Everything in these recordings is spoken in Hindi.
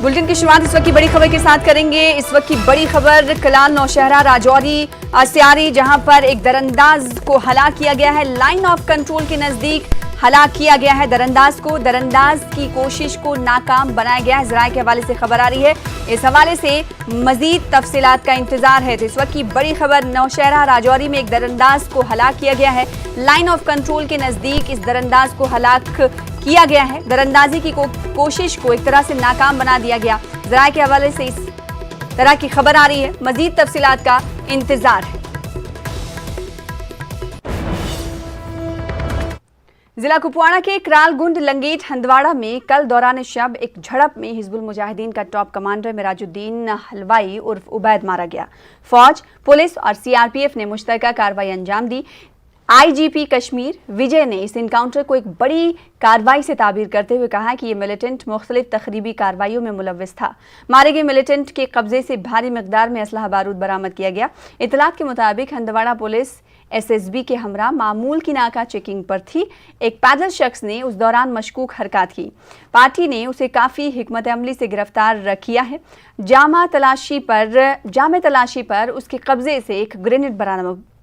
बुलेटिन की शुरुआत इस वक्त की बड़ी खबर के साथ करेंगे। इस वक्त की बड़ी खबर कलाल नौशहरा राजौरी से आ रही, जहां पर एक दरअंदाज को हलाक किया गया है। लाइन ऑफ कंट्रोल के नजदीक हलाक किया गया है दरअंदाज को। दरअंदाज की कोशिश को नाकाम बनाया गया है। जराये के हवाले से खबर आ रही है। इस हवाले से मजीद तफसीलात का इंतजार है। तो इस वक्त की बड़ी खबर, नौशहरा राजौरी में एक दरअंदाज को हलाक किया गया है। लाइन ऑफ कंट्रोल के नजदीक इस दरअंदाज को हलाक किया गया है। दरअंदाजी की कोशिश को एक तरह से नाकाम बना दिया गया। जराये के हवाले से इस तरह की खबर आ रही है। मजीद तफसीलात का इंतजार है। जिला कुपवाड़ा के करालगुंड लंगेट हंदवाड़ा में कल दौरान शब एक झड़प में हिजबुल मुजाहिदीन का टॉप कमांडर मिराजुद्दीन हलवाई उर्फ उबैद मारा गया। फौज, पुलिस और सीआरपीएफ ने मुश्तरका कार्रवाई अंजाम दी। आईजीपी कश्मीर विजय ने इस इनकाउंटर को एक बड़ी कार्रवाई से ताबीर करते हुए कहा कि ये मिलिटेंट मुख्तलिफ तखरीबी कार्रवाइयों में मुलव्विस था। मारे गए मिलिटेंट के कब्जे से भारी मिकदार में असलहा बारूद बरामद किया गया। इतलात के मुताबिक हंदवाड़ा पुलिस एसएसबी के हमरा मामूल की नाका चेकिंग पर थी। एक पैदल शख्स ने उस दौरान मशकूक हरकत की। पार्टी ने उसे काफी हिकमत अमली से गिरफ्तार किया है। जामे तलाशी पर उसके कब्जे से एक ग्रेनेड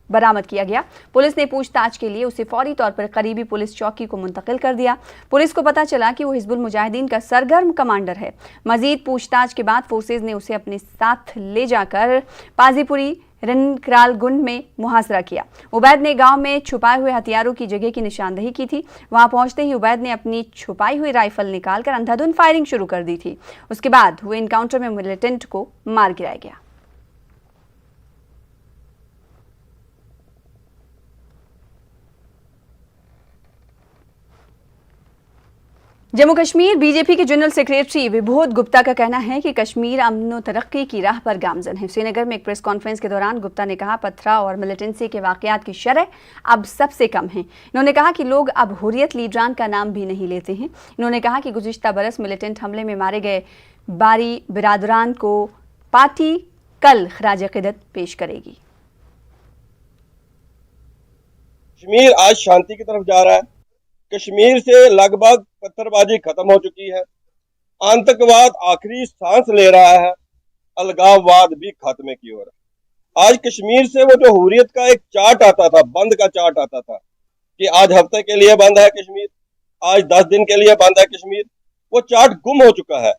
बरामद किया गया। पुलिस ने पूछताछ के लिए उसे फौरी तौर पर करीबी पुलिस चौकी को मुंतकिल कर दिया। पुलिस को पता चला कि वो हिजबुल मुजाहिदीन का सरगर्म कमांडर है। मजीद पूछताछ के बाद फोर्सेज ने उसे अपने साथ ले जाकर पाजीपुरी करालगुंड में मुहासरा किया। उबैद ने गांव में छुपाए हुए हथियारों की जगह की निशानदही की थी। वहां पहुंचते ही उबैद ने अपनी छुपाई हुई राइफल निकालकर अंधाधुंध फायरिंग शुरू कर दी थी। उसके बाद हुए इनकाउंटर में मिलिटेंट को मार गिराया गया। जम्मू कश्मीर बीजेपी के जनरल सेक्रेटरी विबोध गुप्ता का कहना है कि कश्मीर अमन व तरक्की की राह पर गामजन है। श्रीनगर में एक प्रेस कॉन्फ्रेंस के दौरान गुप्ता ने कहा, पथराव और मिलिटेंसी के वाकयात की शरह अब सबसे कम है। इन्होंने कहा कि लोग अब हुर्रियत लीडरान का नाम भी नहीं लेते हैं। इन्होंने कहा कि गुज़िश्ता बरस मिलिटेंट हमले में मारे गए बारी बिरादरान को पार्टी कल खराज अक़ीदत पेश करेगी। कश्मीर आज शांति की तरफ जा रहा है। कश्मीर से लगभग पत्थरबाजी खत्म हो चुकी है। आतंकवाद आखिरी सांस ले रहा है। अलगाववाद भी खात्मे की ओर है। आज कश्मीर से वो जो हुर्रियत का एक चार्ट आता था, बंद का चार्ट आता था कि आज हफ्ते के लिए बंद है कश्मीर, आज 10 दिन के लिए बंद है कश्मीर, वो चार्ट गुम हो चुका है।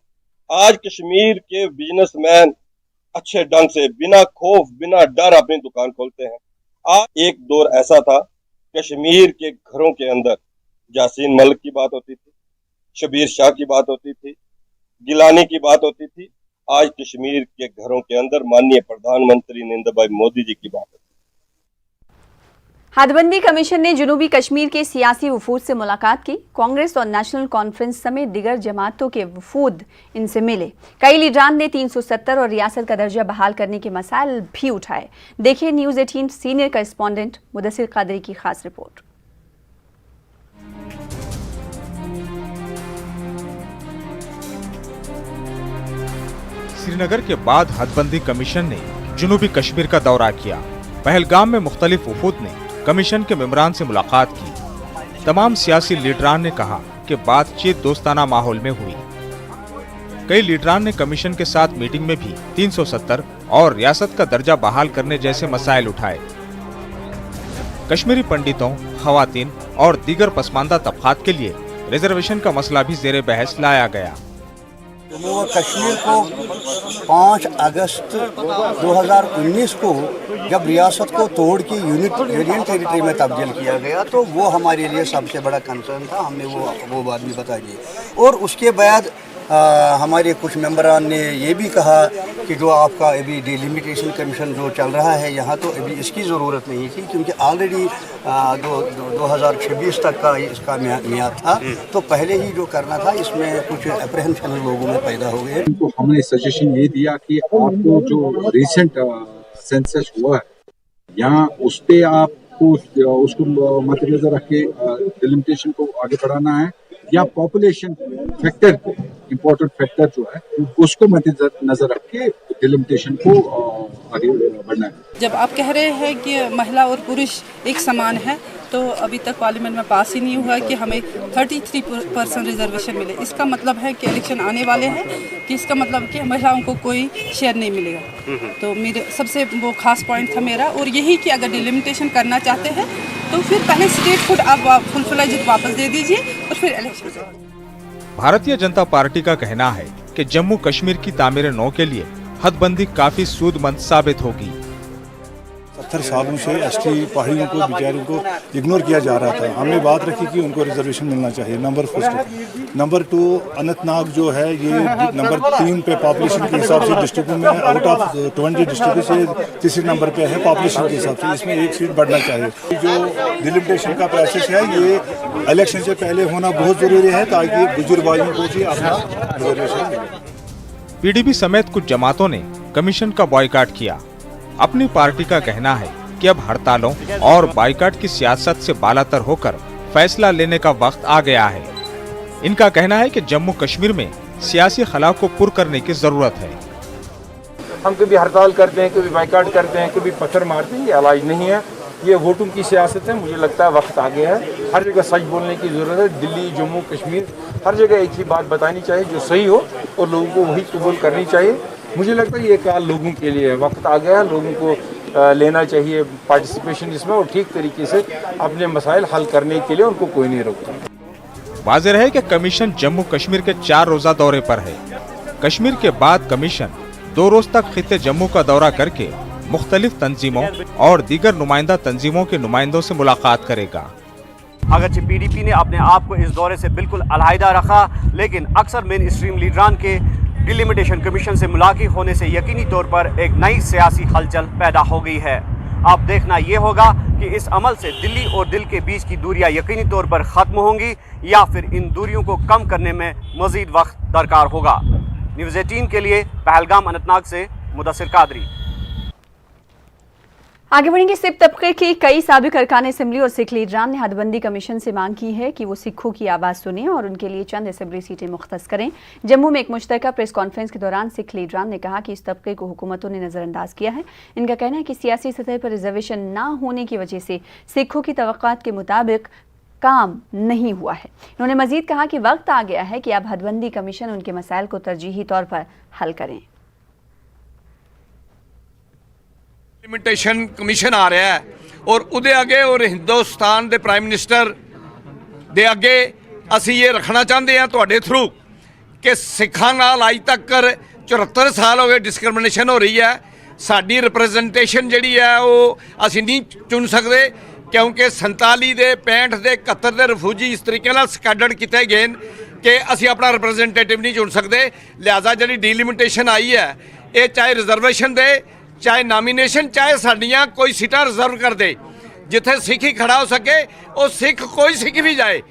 आज कश्मीर के बिजनेसमैन अच्छे ढंग से बिना खौफ बिना डर अपनी दुकान खोलते हैं। आज एक दौर ऐसा था, कश्मीर के घरों के अंदर यासीन मलिक की बात होती थी, शबीर शाह की बात होती थी, गिलानी की बात होती थी। आज कश्मीर के घरों के अंदर माननीय प्रधानमंत्री नरेंद्र भाई मोदी जी की बात होती है। हदबंदी कमीशन ने जनूबी कश्मीर के सियासी वफूद से मुलाकात की। कांग्रेस और नेशनल कॉन्फ्रेंस समेत दीगर जमातों के वफूद इनसे मिले। कई लीडरान ने 370 और रियासत का दर्जा बहाल करने के मसाइल भी उठाए। देखिए news 18 senior correspondent Mudassir Qadri की खास रिपोर्ट। श्रीनगर के बाद हदबंदी कमीशन ने जनूबी कश्मीर का दौरा किया। पहलगाम में मुख्तलिफ वफूद ने कमीशन के मेंबरान से मुलाकात की। तमाम सियासी लीडरान ने कहा कि बातचीत दोस्ताना माहौल में हुई। कई लीडरान ने कमीशन के साथ मीटिंग में भी 370 और रियासत का दर्जा बहाल करने जैसे मसाइल उठाए। कश्मीरी पंडितों, खवातीन और दीगर पसमानदा तबकात के लिए रिजर्वेशन का मसला भी जेर बहस लाया गया। जम्मू व कश्मीर को 5 अगस्त 2019 को जब रियासत को तोड़ के यूनियन टेरिटरी में तब्दील किया गया तो वो हमारे लिए सबसे बड़ा कंसर्न था। हमने वो बात भी बता दी। और उसके बाद हमारे कुछ मेंबरान ने ये भी कहा कि जो आपका अभी डिलिमिटेशन कमीशन जो चल रहा है यहाँ, तो अभी इसकी ज़रूरत नहीं थी क्योंकि ऑलरेडी 2026 तक का इसका मियाद था। तो पहले ही जो करना था इसमें कुछ अप्रहेंशन लोगों में पैदा हो गए। तो हमने सजेशन ये दिया कि आपको जो रिसेंट सेंसस हुआ है यहाँ, उस पर आपको उसको मद्देनजर रख के डिलिमिटेशन को आगे बढ़ाना है, या पॉपुलेशन फैक्टर इम्पोर्टेंट फैक्टर जो है उसको मद्देनजर रख के डिलिमिटेशन को आगे बढ़ना है। जब आप कह रहे हैं कि महिला और पुरुष एक समान है, तो अभी तक पार्लियामेंट में पास ही नहीं हुआ कि हमें 33% रिजर्वेशन मिले। इसका मतलब है कि इलेक्शन आने वाले हैं, कि इसका मतलब कि महिलाओं को कोई शेयर नहीं मिलेगा। तो मेरे सबसे वो खास पॉइंट था मेरा, और यही कि अगर डिलिमिटेशन करना चाहते हैं तो फिर पहले स्टेटहुड आप फुल-फ्लेज्ड वापस दे दीजिए और फिर इलेक्शन। भारतीय जनता पार्टी का कहना है कि जम्मू कश्मीर की तामीर नौ के लिए हदबंदी काफी सूदमंद साबित होगी। 70 सालों से एसटी पहाड़ियों को बेचारों को इग्नोर किया जा रहा था। हमने बात रखी कि उनको रिजर्वेशन मिलना चाहिए, नंबर फर्स्ट। नंबर 2, अनंतनाग जो है ये नंबर 3 पे पॉपुलेशन के हिसाब से डिस्ट्रिक्टों में आउट ऑफ 20 डिस्ट्रिक्ट से तीसरे नंबर पे है पॉपुलेशन के हिसाब से। इसमें एक सीट बढ़ना चाहिए। जो डिलिमिटेशन का प्रोसेस है ये इलेक्शन से पहले होना बहुत जरूरी है ताकि बुजुर्ग भाइयों को भी अपना रिजर्वेशन मिले। पीडीपी समेत कुछ जमातों ने कमीशन का बॉयकॉट किया। अपनी पार्टी का कहना है कि अब हड़तालों और बाइकआउट की सियासत से बालातर होकर फैसला लेने का वक्त आ गया है। इनका कहना है कि जम्मू कश्मीर में सियासी खला को पुर करने की जरूरत है। हम कभी हड़ताल करते हैं, कभी बाइकआउट करते हैं, कभी पत्थर मारते हैं, ये इलाज नहीं है। ये वोटों की सियासत है। मुझे लगता है वक्त आ गया है, हर जगह सच बोलने की ज़रूरत है। दिल्ली, जम्मू कश्मीर, हर जगह एक ही बात बतानी चाहिए जो सही हो, और लोगों को वही कबूल करनी चाहिए। मुझे लगता है ये काल लोगों के लिए है, वक्त आ गया है। लोगों को लेना चाहिए पार्टिसिपेशन इसमें, और ठीक तरीके से अपने मसाइल हल करने के लिए उनको कोई नहीं रोकता। वाज़ेह है कि कमीशन जम्मू कश्मीर के 4 रोज़ा दौरे पर है। कश्मीर के बाद कमीशन 2 रोज तक खित्ते जम्मू का दौरा करके मुख्तलिफ तंजीमों और दीगर नुमाइंदा तंजीमों के नुमाइंदों से मुलाकात करेगा। अगरचे पीडीपी ने अपने आप को इस दौरे से बिल्कुल अलहदा रखा, लेकिन अक्सर मेन स्ट्रीम लीडरान के डिलिमिटेशन कमीशन से मुलाकात होने से यकीनी तौर पर एक नई सियासी हलचल पैदा हो गई है। अब देखना ये होगा कि इस अमल से दिल्ली और दिल के बीच की दूरियां यकीनी तौर पर ख़त्म होंगी या फिर इन दूरियों को कम करने में मज़ीद वक्त दरकार होगा। न्यूज़ 18 के लिए पहलगाम अनंतनाग से मुदस्सिर कादरी। आगे बढ़ेंगे। सिख तबके के कई साबिक अरकान असेंबली और सिख लीडरान ने हदबंदी कमीशन से मांग की है कि वो सिखों की आवाज़ सुने और उनके लिए चंद असेंबली सीटें मुख्तस करें। जम्मू में एक मुश्तरका प्रेस कॉन्फ्रेंस के दौरान सिख लीडरान ने कहा कि इस तबके को हुकूमतों ने नज़रअंदाज किया है। इनका कहना है कि सियासी सतह पर रिजर्वेशन ना होने की वजह से सिखों की तवक्कात के मुताबिक काम नहीं हुआ है। उन्होंने मजीद कहा कि वक्त आ गया है कि अब हदबंदी कमीशन उनके मसाइल को तरजीही तौर पर हल करें। डिलिमिटेशन कमीशन आ रहा है और उहदे अगे और हिंदुस्तान के प्राइम मिनिस्टर दे अगे असी ये रखना चाहते हैं तुहाडे थ्रू कि सिखां नाल अज तक 74 साल हो गए डिस्क्रिमिनेशन हो रही है। साडी रिप्रजेंटेशन जिहड़ी है वो असी नहीं चुन सकते क्योंकि 47 दे 65 दे 71 दे रिफ्यूजी इस तरीके नाल स्कैडर्ड किए गए कि असी अपना रिप्रजेंटेटिव नहीं चुन सकते। लिहाजा जिहड़ी डिलिमिटेशन आई है ये चाहे रिजर्वेशन दे चाहे नॉमिनेशन चाहे साड़ियाँ कोई सीटां रिजर्व कर दे, जिथे सिख ही खड़ा हो सके और सिख कोई सिख भी जाए।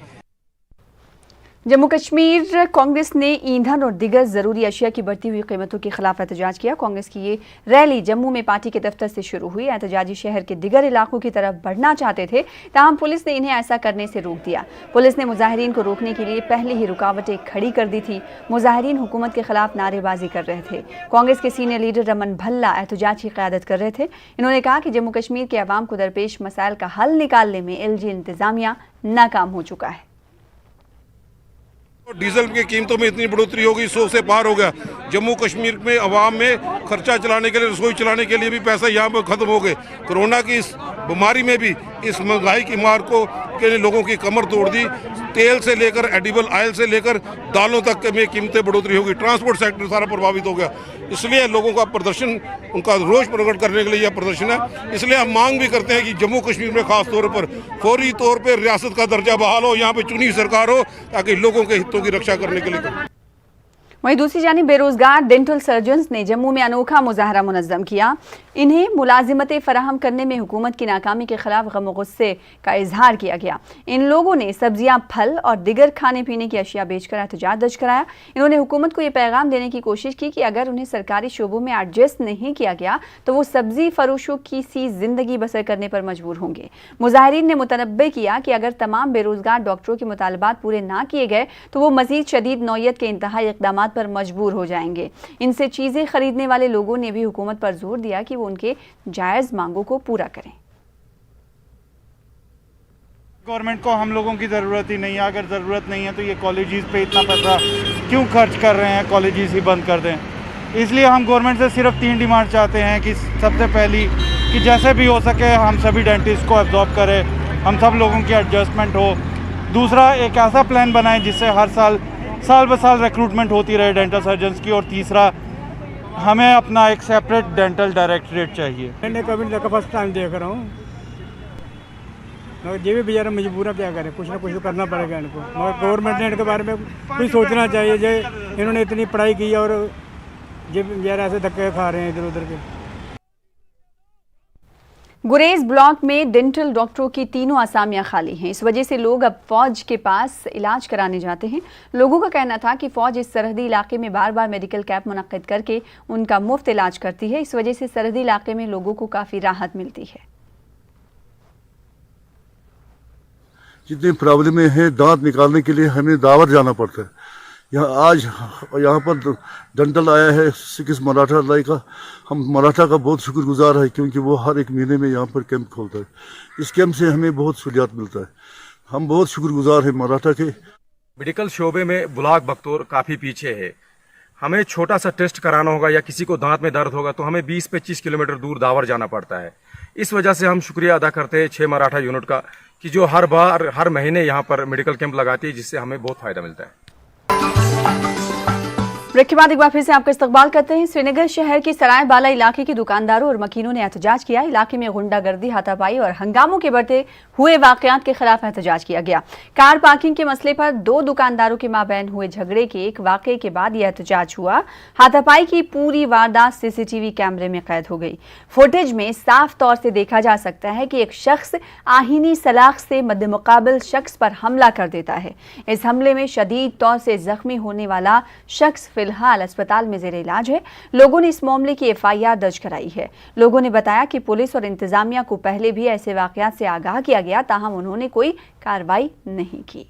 जम्मू कश्मीर कांग्रेस ने ईंधन और दिगर जरूरी अशिया की बढ़ती हुई कीमतों के खिलाफ एहतजाज किया। कांग्रेस की ये रैली जम्मू में पार्टी के दफ्तर से शुरू हुई। एहतजाजी शहर के दिगर इलाकों की तरफ बढ़ना चाहते थे, ताहम पुलिस ने इन्हें ऐसा करने से रोक दिया। पुलिस ने मुजाहिरीन को रोकने के लिए पहले ही रुकावटें खड़ी कर दी थी। मुजाहिरीन हुकूमत के खिलाफ नारेबाजी कर रहे थे। कांग्रेस के सीनियर लीडर रमन भल्ला एहतजाज की क़यादत कर रहे थे। इन्होंने कहा कि जम्मू कश्मीर के अवाम को दरपेश मसाइल का हल निकालने में एलजी इंतजामिया नाकाम हो चुका है। डीजल की कीमतों में इतनी बढ़ोतरी हो गई, 100 से पार हो गया। जम्मू कश्मीर में अवाम में खर्चा चलाने के लिए, रसोई चलाने के लिए भी पैसा यहाँ पर खत्म हो गए। कोरोना की इस बीमारी में भी इस महंगाई की मार को के लोगों की कमर तोड़ दी। तेल से लेकर एडिबल ऑयल से लेकर दालों तक में कीमतें बढ़ोतरी हो गई। ट्रांसपोर्ट सेक्टर सारा प्रभावित हो गया। इसलिए लोगों का प्रदर्शन, उनका रोष प्रकट करने के लिए यह प्रदर्शन है। इसलिए हम मांग भी करते हैं कि जम्मू कश्मीर में खास तौर पर फौरी तौर पर रियासत का दर्जा बहाल हो, यहाँ पे चुनी सरकार हो ताकि लोगों के हितों की रक्षा करने के लिए। वहीं दूसरी जानिब बेरोजगार डेंटल सर्जन्स ने जम्मू में अनोखा मुजाहरा मुनज़्ज़म किया। इन्हें मुलाजिमतें फराहम करने में हुकूमत की नाकामी के खिलाफ गम और गुस्से का इजहार किया गया। इन लोगों ने सब्जियां, फल और दिगर खाने पीने की अशिया बेचकर एहतजाज दर्ज कराया। इन्होंने हुकूमत को ये पैगाम देने की कोशिश की कि अगर उन्हें सरकारी शोबों में एडजस्ट नहीं किया गया तो वो सब्जी फरोशों की सी जिंदगी बसर करने पर मजबूर होंगे। मुजाहिरीन ने मुतनब्बे किया कि अगर तमाम बेरोजगार डॉक्टरों के मुतालबात पूरे ना किए गए तो वो मजीद शदीद नौयत के इंतहाई इक़दामात बात पर मजबूर हो जाएंगे। इनसे चीज़ें खरीदने वाले लोगों ने भी हुकूमत पर जोर दिया कि वो उनके जायज़ मांगों को पूरा करें। गवर्नमेंट को हम लोगों की ज़रूरत ही नहीं है, अगर ज़रूरत नहीं है तो ये कॉलेजेस पे इतना पैसा क्यों खर्च कर रहे हैं, कॉलेजेस ही बंद कर दें। इसलिए हम गवर्नमेंट से सिर्फ 3 डिमांड चाहते हैं कि सबसे पहली कि जैसे भी हो सके हम सभी डेंटिस्ट को एब्जॉर्ब करें, हम सब लोगों की एडजस्टमेंट हो। दूसरा, एक ऐसा प्लान बनाएं जिससे हर साल ब साल रिक्रूटमेंट होती रहे डेंटल सर्जन्स की। और तीसरा, हमें अपना एक सेपरेट डेंटल डायरेक्टरेट चाहिए। मैंने कभी नहीं, फर्स्ट टाइम देख रहा हूँ, मगर ये भी बेचारा मजबूर है, क्या करें, कुछ ना कुछ तो करना पड़ेगा इनको। मगर गवर्नमेंट ने इनके बारे में कुछ सोचना चाहिए। जो इन्होंने इतनी पढ़ाई की और ये बेचारा ऐसे धक्के खा रहे हैं इधर उधर के। गुरेज ब्लॉक में डेंटल डॉक्टरों की 3 असामियां खाली हैं। इस वजह से लोग अब फौज के पास इलाज कराने जाते हैं। लोगों का कहना था कि फौज इस सरहदी इलाके में बार बार मेडिकल कैंप मुनक्किद करके उनका मुफ्त इलाज करती है। इस वजह से सरहदी इलाके में लोगों को काफ़ी राहत मिलती है। जितनी प्रॉब्लमें हैं, दांत निकालने के लिए हमें दावर जाना पड़ता है। यहाँ पर डेंटल आया है 6 मराठा लाई का। हम मराठा का बहुत शुक्रगुजार है क्योंकि वो हर एक महीने में यहाँ पर कैंप खोलता है। इस कैंप से हमें बहुत सहूलियत मिलता है। हम बहुत शुक्रगुजार हैं मराठा के। मेडिकल शोबे में ब्लॉक बख्तौर काफ़ी पीछे है। हमें छोटा सा टेस्ट कराना होगा या किसी को दांत में दर्द होगा तो हमें 20-25 किलोमीटर दूर दावर जाना पड़ता है। इस वजह से हम शुक्रिया अदा करते हैं 6 मराठा यूनिट का कि जो हर महीने यहाँ पर मेडिकल कैंप लगाती है, जिससे हमें बहुत फ़ायदा मिलता है। ब्रेक के बाद एक बार फिर से आपका इस्तकबाल करते हैं। श्रीनगर शहर के सराय बाला इलाके के दुकानदारों और मकीनों ने एहतजाज किया। इलाके में गुंडागर्दी, हाथापाई और हंगामों के बढ़ते हुए वाकयात के खिलाफ एहतजाज किया गया। कार पार्किंग के मसले पर 2 दुकानदारों के माबैन हुए झगड़े के एक वाकये के बाद यह एहतजाज हुआ। हाथापाई की पूरी वारदात सीसीटीवी कैमरे में कैद हो गई। फुटेज में साफ तौर से देखा जा सकता है कि एक शख्स आहीनी सलाख से मद्देमुकाबिल शख्स पर हमला कर देता है। इस हमले में शदीद तौर से जख्मी होने वाला शख्स फिलहाल अस्पताल में जेर इलाज है। लोगों ने इस मामले की FIR दर्ज कराई है। लोगों ने बताया कि पुलिस और इंतजामिया को पहले भी ऐसे वाकयात से आगाह किया गया, ताहम उन्होंने कोई कार्रवाई नहीं की।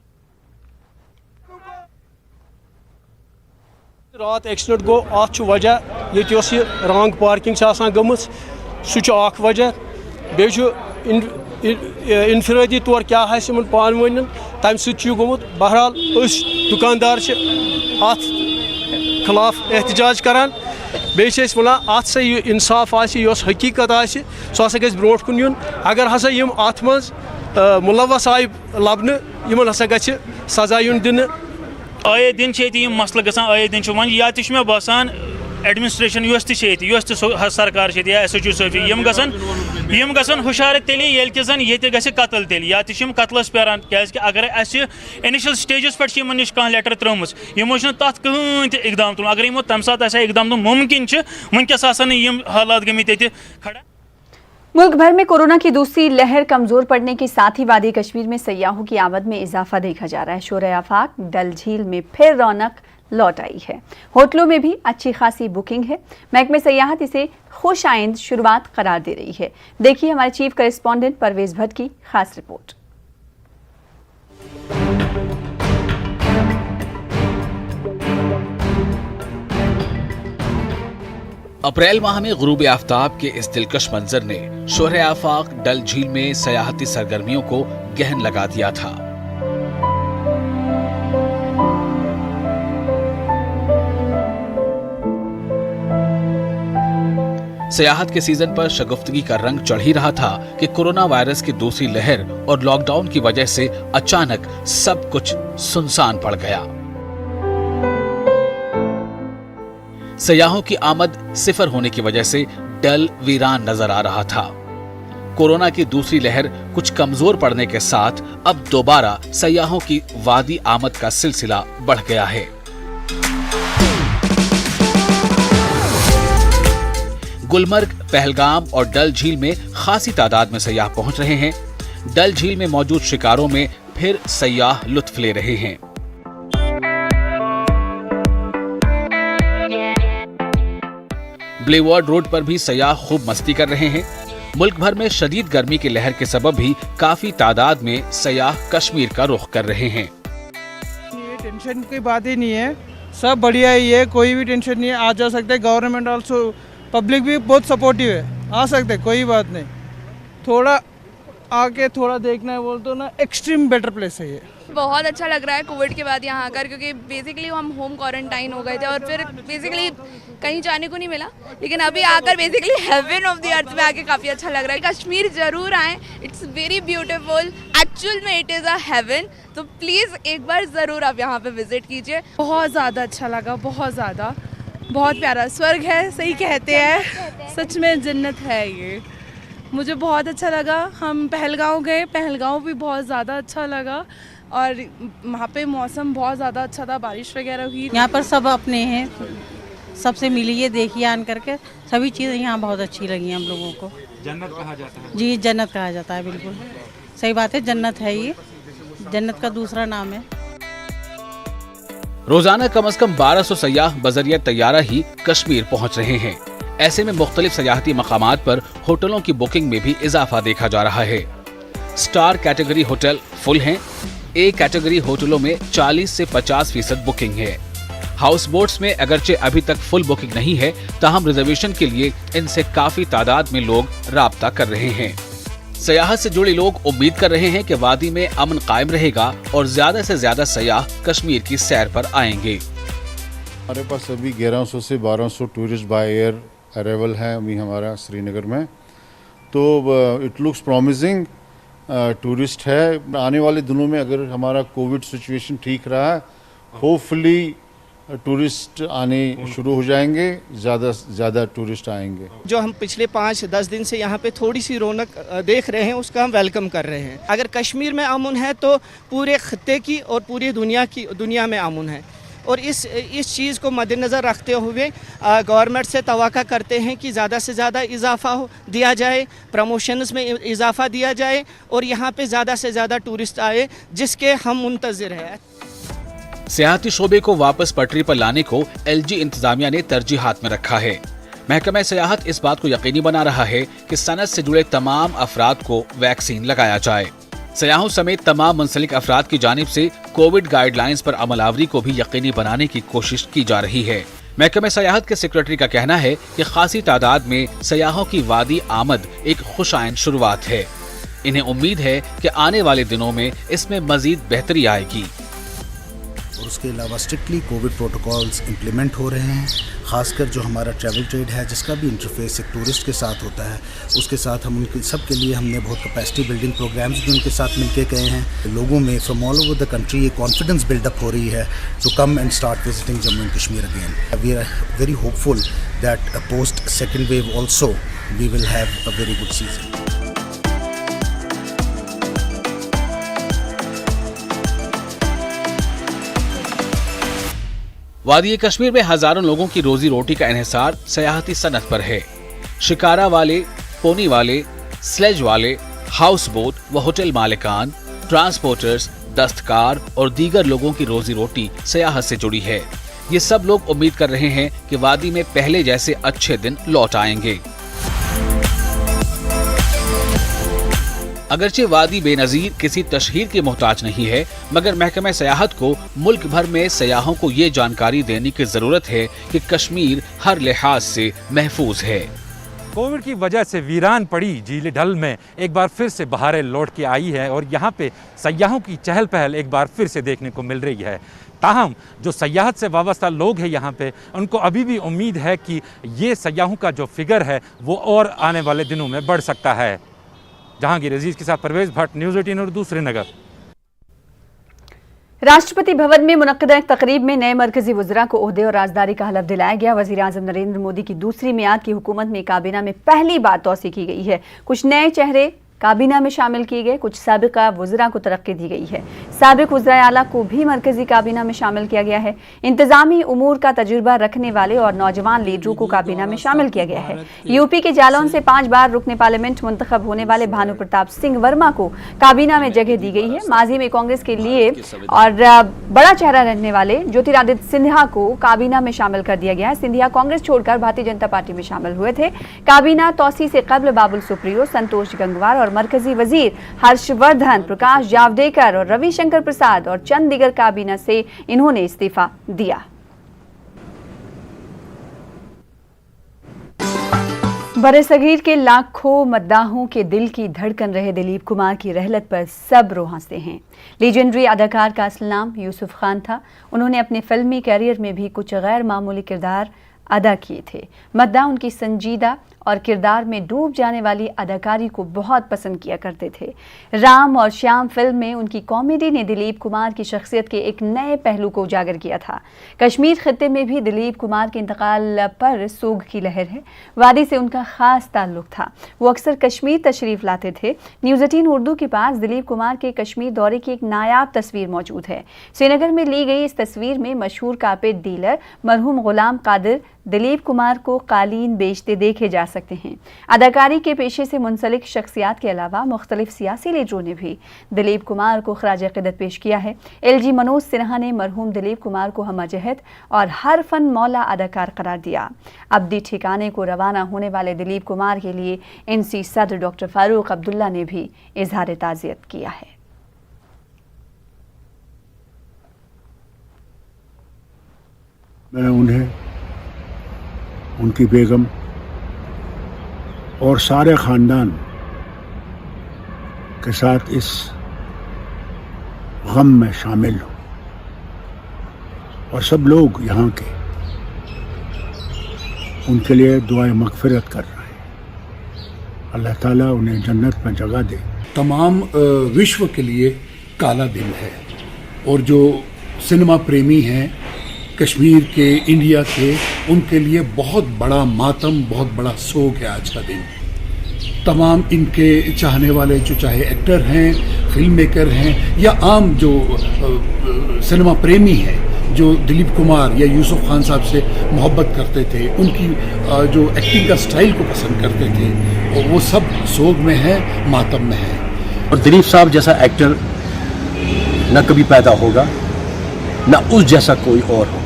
रात एक्सीडेंट गो, अत वजह ये रंग पार्किंग गमु सह वजह, बे इनफरादी तौर क्या पान वन तम समुत। बहरहाल दुकानदार अत खिलाफ एहतजाज करान। बेस वन अत सा इंसाफ आस हकीकत सह गि ब्रो कुन यून। अगर हसा यम अत मज मुलवस आय लबन यमन हसा गि सजा यून दिन। आए दिन मसल गसान, आए दिन वन या मे बासान एडमिनिस्ट्रेशन यह सरकार या SHO साहब यम गसन हुशार तेली ये जन ये कतल तेल या कतलस पेरान क्या अगर इनिशियल स्टेजस पे निश कह लेटर त्रम यमो तथ कहीं इकदाम तुल। अगर यमो तम सात इकदाम तुम मुमकिन वनकस हालात गमित खड़ा। मुल्क भर में कोरोना की दूसरी लहर कमजोर पड़ने के साथ ही वादी कश्मीर में सयाहों की आमद में इजाफा देखा जा रहा है। शोर आफाक डल झील में फिर रौनक लौट आई है। होटलों में भी अच्छी खासी बुकिंग है। महकमे सयाहत इसे खुश आइंद शुरुआत करार दे रही है। देखिए हमारे चीफ करेस्पॉन्डेंट परवेज भट्ट की खास रिपोर्ट। अप्रैल माह में गुरूब आफ्ताब के इस दिलकश मंजर ने शोर आफाक डल झील में सयाहती सरगर्मियों को गहन लगा दिया था। सयाहत के सीजन पर शगुफ्तगी का रंग चढ़ ही रहा था कि कोरोना वायरस की दूसरी लहर और लॉकडाउन की वजह से अचानक सब कुछ सुनसान पड़ गया। सयाहों की आमद सिफर होने की वजह से डल वीरान नजर आ रहा था। कोरोना की दूसरी लहर कुछ कमजोर पड़ने के साथ अब दोबारा सयाहों की वादी आमद का सिलसिला बढ़ गया है। गुलमर्ग, पहलगाम और डल झील में खासी तादाद में सयाह पहुंच रहे हैं। डल झील में मौजूद शिकारों में फिर सयाह लुत्फ ले रहे हैं। ब्लेवर्ड रोड पर भी सयाह खूब मस्ती कर रहे हैं। मुल्क भर में शदीद गर्मी की लहर के सबब भी काफी तादाद में सयाह कश्मीर का रुख कर रहे हैं। ये टेंशन की बात ही नहीं है, सब बढ़िया ही है, कोई भी टेंशन नहीं है, आ जा सकते हैं। गवर्नमेंट ऑल्सो, पब्लिक भी बहुत सपोर्टिव है, आ सकते हैं, कोई बात नहीं। थोड़ा आके थोड़ा देखना है बोल तो ना, एक्सट्रीम बेटर प्लेस है ये। बहुत अच्छा लग रहा है कोविड के बाद यहाँ आकर, क्योंकि बेसिकली हम होम क्वारंटाइन हो गए थे और फिर बेसिकली कहीं जाने को नहीं मिला, लेकिन अभी आकर basically heaven of the earth में आके काफ़ी अच्छा लग रहा है। कश्मीर ज़रूर आएँ, इट्स वेरी ब्यूटीफुल, एक्चुअल में इट इज़ अ हेवन, तो प्लीज़ एक बार ज़रूर आप यहाँ पे विजिट कीजिए। बहुत ज़्यादा अच्छा लगा, बहुत ज़्यादा, बहुत प्यारा स्वर्ग है, सही कहते हैं, सच में जन्नत है ये। मुझे बहुत अच्छा लगा। हम पहलगांव गए, पहलगांव भी बहुत ज़्यादा अच्छा लगा और वहाँ पे मौसम बहुत ज़्यादा अच्छा था, बारिश वगैरह हुई। यहाँ पर सब अपने हैं, सबसे मिलिए, देखिए आन करके, सभी चीज़ें यहाँ बहुत अच्छी लगी हम लोगों को। जन्नत कहा जाता है। जी, जन्नत कहा जाता है, बिल्कुल सही बात है, जन्नत है ये, जन्नत का दूसरा नाम है। रोजाना कम से कम 1200 सयाह बजरिया तैयारा ही कश्मीर पहुंच रहे हैं। ऐसे में मुख्तलिफ सयाहती मकामात पर होटलों की बुकिंग में भी इजाफा देखा जा रहा है। स्टार कैटेगरी होटल फुल हैं। ए कैटेगरी होटलों में 40 से 50% बुकिंग है। हाउस बोट्स में अगरचे अभी तक फुल बुकिंग नहीं है, ताहम रिजर्वेशन के लिए इनसे काफी तादाद में लोग राब्ता कर रहे हैं। सयाहत से जुड़े लोग उम्मीद कर रहे हैं कि वादी में अमन कायम रहेगा और ज्यादा से ज्यादा सयाह कश्मीर की सैर पर आएंगे। हमारे पास अभी 1100 से 1200 टूरिस्ट बाय एयर अराइवल है अभी हमारा श्रीनगर में, तो इट लुक्स प्रॉमिसिंग। टूरिस्ट है, आने वाले दिनों में अगर हमारा कोविड सिचुएशन ठीक रहा, होपफुली टूरिस्ट आने शुरू हो जाएंगे, ज़्यादा टूरिस्ट आएंगे। जो हम पिछले 5-10 दिन से यहाँ पे थोड़ी सी रौनक देख रहे हैं, उसका हम वेलकम कर रहे हैं। अगर कश्मीर में अमन है तो पूरे खत्ते की और पूरी दुनिया में अमन है, और इस चीज़ को मद्देनज़र रखते हुए गवर्नमेंट से तवक्का करते हैं कि ज़्यादा से ज़्यादा इजाफा दिया जाए, प्रमोशंस में इजाफा दिया जाए और यहाँ पे ज़्यादा से ज़्यादा टूरिस्ट आए, जिसके हम मुंतज़िर हैं। सियाहती शोबे को वापस पटरी पर लाने को एलजी इंतजामिया ने तरजीहात में रखा है। महकमा सियाहत इस बात को यकीनी बना रहा है कि सनत से जुड़े तमाम अफराद को वैक्सीन लगाया जाए। सयाहों समेत तमाम मुंसलिक अफराद की जानिब से कोविड गाइडलाइंस पर अमलावरी को भी यकीनी बनाने की कोशिश की जा रही है। महकमा सियाहत के सेक्रेटरी का कहना है कि खासी तादाद में सयाहों की वादी आमद एक खुशाइन शुरुआत है। इन्हें उम्मीद है कि आने वाले दिनों में इसमें मजीद बेहतरी आएगी। और उसके अलावा स्ट्रिक्टली कोविड प्रोटोकॉल्स इम्प्लीमेंट हो रहे हैं, ख़ासकर जो हमारा ट्रैवल ट्रेड है, जिसका भी इंटरफेस एक टूरिस्ट के साथ होता है, उसके साथ हम उनके सब के लिए हमने बहुत कैपेसिटी बिल्डिंग प्रोग्राम्स भी उनके साथ मिलके गए हैं। लोगों में from all over the country ये कॉन्फिडेंस बिल्डअप हो रही है to come and start visiting Jammu and Kashmir again. We are very hopeful that post second wave also we will have a very good season. वादी कश्मीर में हजारों लोगों की रोजी रोटी का इन्हिसार सयाहती सनत पर है। शिकारा वाले, पोनी वाले, स्लेज वाले, हाउस बोट व होटल मालिकान, ट्रांसपोर्टर्स, दस्तकार और दीगर लोगों की रोजी रोटी सयाहत से जुड़ी है। ये सब लोग उम्मीद कर रहे हैं कि वादी में पहले जैसे अच्छे दिन लौट आएंगे। अगरचे वादी बेनजीर किसी तशहीर की मोहताज नहीं है, मगर महकमा सियाहत को मुल्क भर में सयाहों को ये जानकारी देने की जरूरत है कि कश्मीर हर लिहाज से महफूज है। कोविड की वजह से वीरान पड़ी झील डल में एक बार फिर से बहारें लौट के आई है और यहाँ पे सयाहों की चहल पहल एक बार फिर से देखने को मिल रही है। ताहम जो सयाहत से वाबस्ता लोग हैं यहाँ पे, उनको अभी भी उम्मीद है कि ये सयाहों का जो फिगर है वो और आने वाले दिनों में बढ़ सकता है। जहांगीर अजीज के साथ परवेज भट्ट, न्यूज़ 18 और दूसरे नगर। राष्ट्रपति भवन में मुनक्किदा एक तकरीब में नए मरकजी वज़रा को ओहदे और राजदारी का हलफ दिलाया गया। वज़ीर आज़म नरेंद्र मोदी की दूसरी मियाद की हुकूमत में काबीना में पहली बार तौसी की गई है। कुछ नए चेहरे काबीना में शामिल किए गए, कुछ साबिका वज़रा को तरक्की दी गई है। साबिक वज़राए आला को भी मरकजी काबीना में शामिल किया गया है। इंतजामी उमूर का तजुर्बा रखने वाले और नौजवान लीडरों को काबीना में शामिल किया गया है। यूपी के जालौन से 5 बार रुकने पार्लियामेंट मुंतखब होने वाले भानु प्रताप सिंह वर्मा को काबीना में जगह दी गई है। माजी में कांग्रेस के लिए और बड़ा चेहरा रहने वाले ज्योतिरादित्य सिंधिया को काबीना में शामिल कर दिया गया है। सिंधिया कांग्रेस छोड़कर भारतीय जनता पार्टी में शामिल हुए थे। काबीना तौसी से कबल बाबुल सुप्रियो, संतोष गंगवार और मरकजी वजीर हर्षवर्धन, प्रकाश जावड़ेकर और रविशंकर प्रसाद और चंद दीगर काबीना से इन्होंने इस्तीफा दिया। बरसगीर के लाखों मद्दाहों के दिल की धड़कन रहे दिलीप कुमार की रहलत पर सब रो हंसते हैं। लीजेंडरी अदाकार का असल नाम यूसुफ खान था। उन्होंने अपने फिल्मी कैरियर में भी कुछ गैर मामूली किरदार अदा किए थे। मद्दाह उनकी संजीदा और किरदार में डूब जाने वाली अदाकारी को बहुत पसंद किया करते थे। राम और श्याम फिल्म में उनकी कॉमेडी ने दिलीप कुमार की शख्सियत के एक नए पहलू को उजागर किया था। कश्मीर खित्ते में भी दिलीप कुमार के इंतकाल पर सोग की लहर है। वादी से उनका खास ताल्लुक था। वो अक्सर कश्मीर तशरीफ लाते थे। न्यूज़ 18 उर्दू के पास दिलीप कुमार के कश्मीर दौरे की एक नायाब तस्वीर मौजूद है। श्रीनगर में ली गई इस तस्वीर में मशहूर कारपेट डीलर मरहूम गुलाम कादिर दिलीप कुमार को कालीन बेचते देखे जा सकते हैं। अदाकारी के पेशे से मुंसलिक शख्सियात के अलावा मुख्तलिफ सियासी लीडरों ने भी दिलीप कुमार को खराज अक़ीदत पेश किया है। LG मनोज सिन्हा ने मरहूम दिलीप कुमार को हमअजहद और हर फन मौला अदाकार करार दिया। अब्दी ठिकाने को रवाना होने वाले दिलीप कुमार के लिए NC सदर डॉक्टर फारूक अब्दुल्ला ने भी इजहार ताज़ियत किया है। मैं उन्हें, उनकी बेगम और सारे खानदान के साथ इस गम में शामिल हूँ और सब लोग यहाँ के उनके लिए दुआए मग़फ़िरत कर रहे हैं। अल्लाह ताला उन्हें जन्नत में जगह दे। तमाम विश्व के लिए काला दिन है और जो सिनेमा प्रेमी हैं कश्मीर के, इंडिया के, उनके लिए बहुत बड़ा मातम, बहुत बड़ा सोग है आज का दिन। तमाम इनके चाहने वाले जो चाहे एक्टर हैं, फिल्म मेकर हैं या आम जो सिनेमा प्रेमी हैं जो दिलीप कुमार या यूसुफ खान साहब से मोहब्बत करते थे, उनकी जो एक्टिंग का स्टाइल को पसंद करते थे, और वो सब सोग में है, मातम में है। और दिलीप साहब जैसा एक्टर न कभी पैदा होगा न उस जैसा कोई और होगा।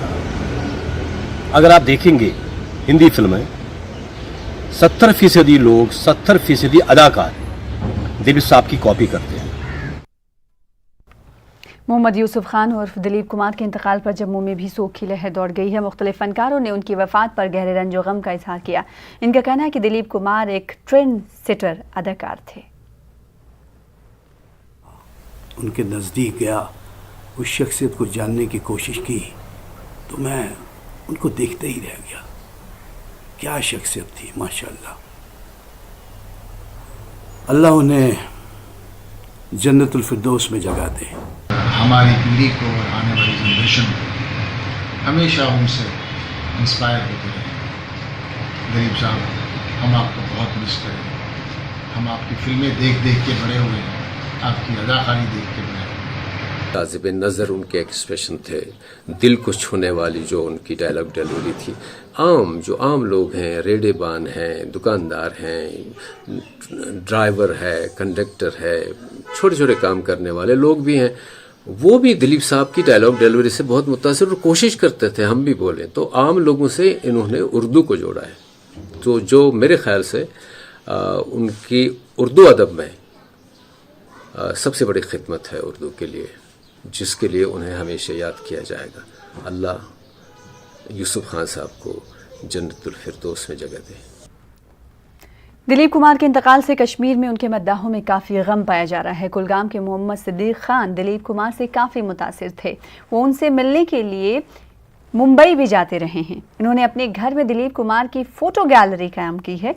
अगर आप देखेंगे हिंदी फिल्में 70% लोग, 70% अदाकार दिलीप साहब की कॉपी करते हैं। मोहम्मद यूसुफ खान उर्फ दिलीप कुमार के इंतकाल पर जम्मू में भी सोग की लहर दौड़ गई है। मुख्तलिफ फनकारों ने उनकी वफात पर गहरे रंज और गम का इजहार किया। इनका कहना है कि दिलीप कुमार एक ट्रेंड सेटर अदाकार थे। उनके नज़दीक गया, उस शख्सियत को जानने की कोशिश की तो मैं उनको देखते ही रह गया। क्या शख्सियत थी, माशाअल्लाह। अल्लाह उन्हें जन्नतुल फिरदौस में जगह दे। हमारी पीढ़ी को और आने वाली जनरेशन को हमेशा उनसे इंस्पायर होते रहे। दिलीप साहब, हम आपको बहुत मिस करेंगे। हम आपकी फिल्में देख देख के बड़े हुए हैं, आपकी अदाकारी देख के बड़े हुए। ताज़िब नज़र उनके एक्सप्रेशन थे, दिल को छूने वाली जो उनकी डायलॉग डिलीवरी थी। जो आम लोग हैं, रेडेबान हैं, दुकानदार हैं, ड्राइवर है, कंडक्टर है, छोटे छोटे काम करने वाले लोग भी हैं, वो भी दिलीप साहब की डायलॉग डिलीवरी से बहुत मुतासिर और कोशिश करते थे हम भी बोलें। तो आम लोगों से इन्होंने उर्दू को जोड़ा है। तो जो मेरे ख्याल से उनकी उर्दू अदब में सबसे बड़ी खिदमत है उर्दू के लिए, जिसके लिए उन्हें हमेशा याद किया जाएगा। अल्लाह यूसुफ खान साहब को जन्नतुल फिरदौस में जगह दे। दिलीप कुमार के इंतकाल से कश्मीर में उनके मद्दाहों में काफ़ी गम पाया जा रहा है। कुलगाम के मोहम्मद सिद्दीक खान दिलीप कुमार से काफ़ी मुतासिर थे। वो उनसे मिलने के लिए मुंबई भी जाते रहे हैं। इन्होंने अपने घर में दिलीप कुमार की फ़ोटो गैलरी कायम की है।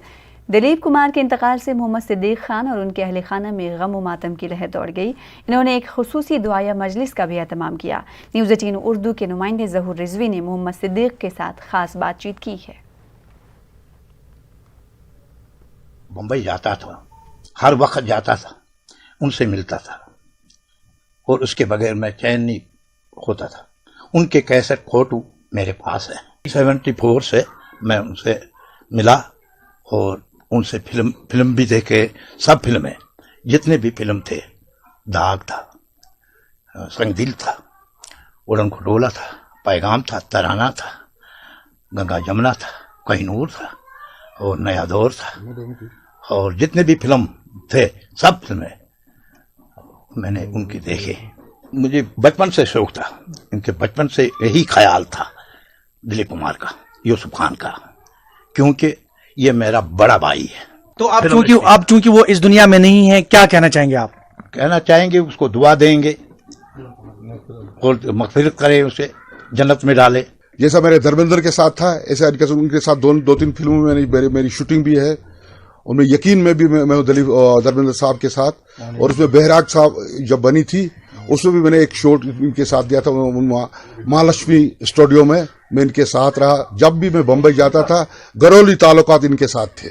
दिलीप कुमार के इंतकाल से मोहम्मद सिद्दीक खान और उनके अहले खाना में गम और मातम की लहर दौड़ गई। इन्होंने एक खुसूसी दुआया मजलिस का भी एहतमाम किया। न्यूज़ 18 उर्दू के नुमाइंदे ज़हूर रिजवी ने मोहम्मद सिद्दीक के साथ खास बातचीत की है। मुंबई जाता था, हर वक्त जाता था, उनसे मिलता था और उसके बगैर मैं चैन नहीं होता था। उनके कैसेट फोटो मेरे पास है। 74 से मैं उनसे मिला और उनसे फिल्म भी देखे। सब फिल्में, जितने भी फिल्म थे, दाग था, संगदिल था, उड़न खटोला था, पैगाम था, तराना था, गंगा जमुना था, कोहिनूर था और नया दौर था, और जितने भी फिल्म थे सब फिल्में मैंने उनकी देखे। मुझे बचपन से शौक था, इनके बचपन से यही ख्याल था दिलीप कुमार का, यूसुफ खान का, क्योंकि ये मेरा बड़ा भाई है। तो आप चूंकि वो इस दुनिया में नहीं है, क्या कहना चाहेंगे आप? कहना चाहेंगे उसको दुआ देंगे और मगफिरत करें, उसे जन्नत में डाले। जैसा मेरे धर्मेंद्र के साथ था, ऐसे उनके साथ दो तीन फिल्मों में मेरी शूटिंग भी है। उनमें यकीन में भी मैं धर्मेंद्र साहब के साथ, और उसमें बहराग साहब जब बनी थी उसमें भी मैंने एक शॉट इनके साथ दिया था। महालक्ष्मी स्टूडियो में मैं इनके साथ रहा। जब भी मैं बम्बई जाता था गरौली ताल्लुकात इनके साथ थे।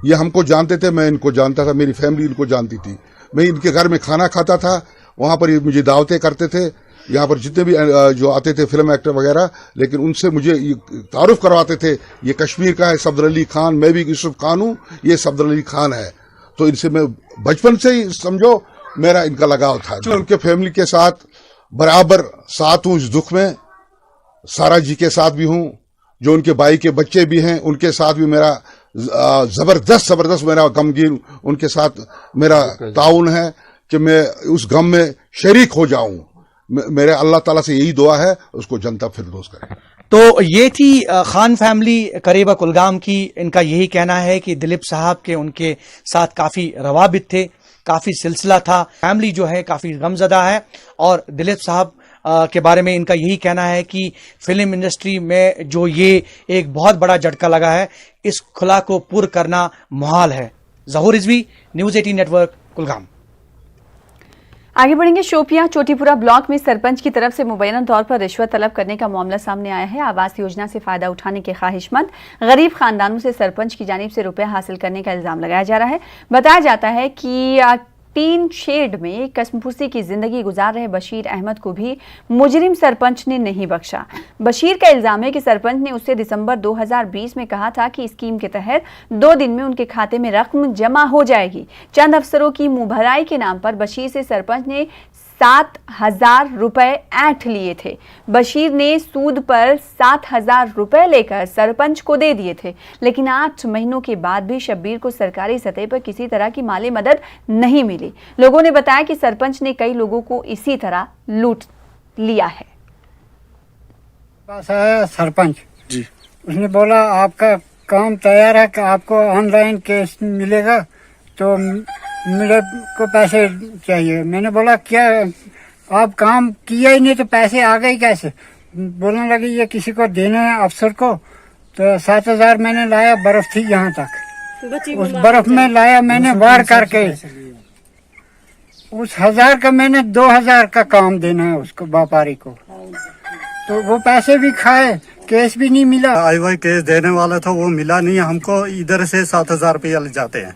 ये हमको जानते थे, मैं इनको जानता था, मेरी फैमिली इनको जानती थी। मैं इनके घर में खाना खाता था, वहां पर ये मुझे दावतें करते थे। यहाँ पर जितने भी जो आते थे फिल्म एक्टर वगैरह, लेकिन उनसे मुझे तारुफ करवाते थे, ये कश्मीर का है सफदर अली खान, मैं भी यूसुफ खान हूँ, ये सफदर अली खान है। तो इनसे मैं बचपन से ही समझो मेरा इनका लगाव था। जो उनके फैमिली के साथ बराबर साथ हूँ इस दुख में, सारा जी के साथ भी हूँ, जो उनके भाई के बच्चे भी हैं उनके साथ भी मेरा जबरदस्त मेरा गमगीन उनके साथ मेरा ताउन है कि मैं उस गम में शरीक हो जाऊं। मेरे अल्लाह ताला से यही दुआ है, उसको जनता फिरदौस करे। तो ये थी खान फैमिली करीबा कुलगाम की। इनका यही कहना है कि दिलीप साहब के उनके साथ काफी रवाबित थे, काफी सिलसिला था। फैमिली जो है काफी गमजदा है, और दिलीप साहब के बारे में इनका यही कहना है कि फिल्म इंडस्ट्री में जो ये एक बहुत बड़ा झटका लगा है, इस खुला को पूर्ण करना मुहाल है। जहूर रिजवी, न्यूज़ 18 नेटवर्क, कुलगाम। आगे बढ़ेंगे। शोपियां चोटीपुरा ब्लॉक में सरपंच की तरफ से मुबैना तौर पर रिश्वत तलब करने का मामला सामने आया है। आवास योजना से फायदा उठाने के ख्वाहिशमंद गरीब खानदानों से सरपंच की जानिब से रुपए हासिल करने का इल्जाम लगाया जा रहा है। बताया जाता है कि टीन शेड में कसमपुसी की जिंदगी गुजार रहे बशीर अहमद को भी मुजरिम सरपंच ने नहीं बख्शा। बशीर का इल्जाम है कि सरपंच ने उससे दिसंबर 2020 में कहा था कि स्कीम के तहत 2 दिन में उनके खाते में रकम जमा हो जाएगी। चंद अफसरों की मुंह भराई के नाम पर बशीर से सरपंच ने 7,000 रुपए ऐंठ लिए थे। बशीर ने सूद पर 7,000 रुपए लेकर सरपंच को दे दिए थे, लेकिन 8 महीनों के बाद भी शब्बीर को सरकारी सतह पर किसी तरह की माली मदद नहीं मिली। लोगों ने बताया कि सरपंच ने कई लोगों को इसी तरह लूट लिया है। पास आया सरपंच जी, उसने बोला आपका काम तैयार है कि आपको ऑनलाइन केस मिलेगा, तो मेरे को पैसे चाहिए। मैंने बोला क्या आप काम किया ही नहीं तो पैसे आ गए कैसे? बोलने लगी ये किसी को देना है अफसर को। तो 7,000 मैंने लाया, बर्फ थी यहाँ तक, उस बर्फ में लाया मैंने वार करके। उस 1,000 का मैंने 2,000 का काम देना है उसको व्यापारी को, तो वो पैसे भी खाए, केस भी नहीं मिला। आई केस देने वाला था वो मिला नहीं हमको। इधर से 7,000 रुपया ले जाते हैं,